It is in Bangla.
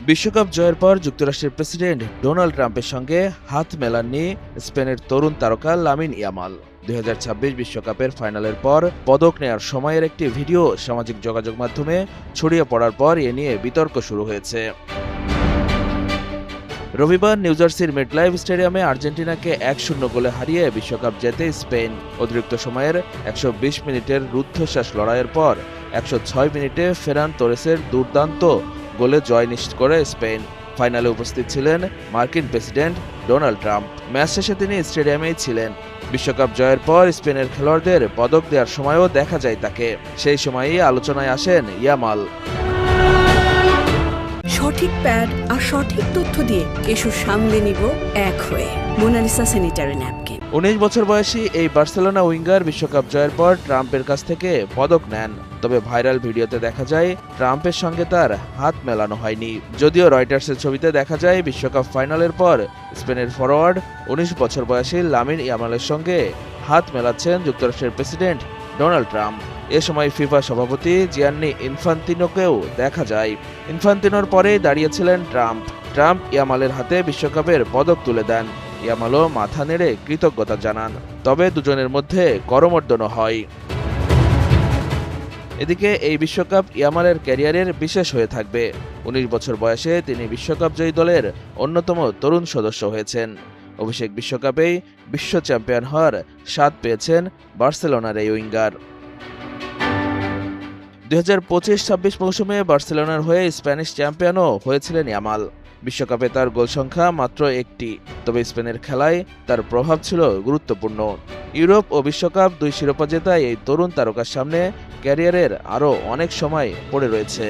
বিশ্বকাপ জয়ের পর যুক্তরাষ্ট্রের প্রেসিডেন্ট ডোনাল্ড ট্রাম্পের সঙ্গে হাত মেলাননি স্পেনের তরুণ তারকা লামিন ইয়ামাল। 2026 বিশ্বকাপের ফাইনালের পর পদক নেয়ার সময়ের একটি ভিডিও সামাজিক যোগাযোগ মাধ্যমে ছড়িয়ে পড়ার পর এ নিয়ে বিতর্ক শুরু হয়েছে। রবিবার নিউজার্সির মেডলাইফ স্টেডিয়ামে আর্জেন্টিনাকে 1-0 গোলে হারিয়ে বিশ্বকাপ জেতে স্পেন। অতিরিক্ত সময়ের 120 মিনিটের রুদ্ধশ্বাস লড়াইয়ের পর 106 মিনিটে ফেরান তোরেসের দুর্দান্ত গোলে জয় নিশ্চিত করে স্পেন। ফাইনালে উপস্থিত ছিলেন মার্কিন প্রেসিডেন্ট ডোনাল্ড ট্রাম্প। ম্যাচ শেষে তিনি স্টেডিয়ামেই ছিলেন। বিশ্বকাপ জয়ের পর স্পেনের খেলোয়াড়দের পদক দেওয়ার সময়ও দেখা যায় তাকে। সেই সময়ই আলোচনায় আসেন ইয়ামাল। সঠিক প্যাড আর সঠিক তথ্য দিয়ে এসব সামলে নিব এক হয়ে। Mona Lisa sanitary napkin. 19 বছর বয়সী এই বার্সেলোনা উইঙ্গার বিশ্বকাপ জয়ের পর ট্রাম্পের কাছ থেকে পদক নেন। তবে ভাইরাল ভিডিওতে দেখা যায় ট্রাম্পের সঙ্গে তার হাত মেলানো হয়নি। যদিও রয়টার্সের ছবিতে দেখা যায় বিশ্বকাপ ফাইনালের পর স্পেনের ফরোয়ার্ড 19 বছর বয়সী লামিন ইয়ামালের সঙ্গে হাত মেলাচ্ছেন যুক্তরাষ্ট্রের প্রেসিডেন্ট ডোনাল্ড ট্রাম্প। এ সময় ফিফা সভাপতি জিয়ান্নি ইনফান্তিনোকেও দেখা যায়। ইনফান্তিনোর পরেই দাঁড়িয়েছিলেন ট্রাম্প। ট্রাম্প ইয়ামালের হাতে বিশ্বকাপের পদক তুলে দেন। ইয়ামালও মাথা নেড়ে কৃতজ্ঞতা জানান। তবে দুজনের মধ্যে করমর্দনও হয়। এদিকে এই বিশ্বকাপ ইয়ামালের ক্যারিয়ারের বিশেষ হয়ে থাকবে। 19 বছর বয়সে তিনি বিশ্বকাপ জয়ী দলের অন্যতম তরুণ সদস্য হয়েছেন। অভিষেক বিশ্বকাপেই বিশ্ব চ্যাম্পিয়ন হওয়ার স্বাদ পেয়েছেন বার্সেলোনার এই উইঙ্গার। 2025-26 মৌসুমে বার্সেলোনার হয়ে স্প্যানিশ চ্যাম্পিয়নও হয়েছিলেন ইয়ামাল। বিশ্বকাপে তার গোল সংখ্যা মাত্র একটি, তবে স্পেনের খেলায় তার প্রভাব ছিল গুরুত্বপূর্ণ। ইউরোপ ও বিশ্বকাপ দুই শিরোপা জেতায় এই তরুণ তারকার সামনে ক্যারিয়ারের আরও অনেক সময় পড়ে রয়েছে।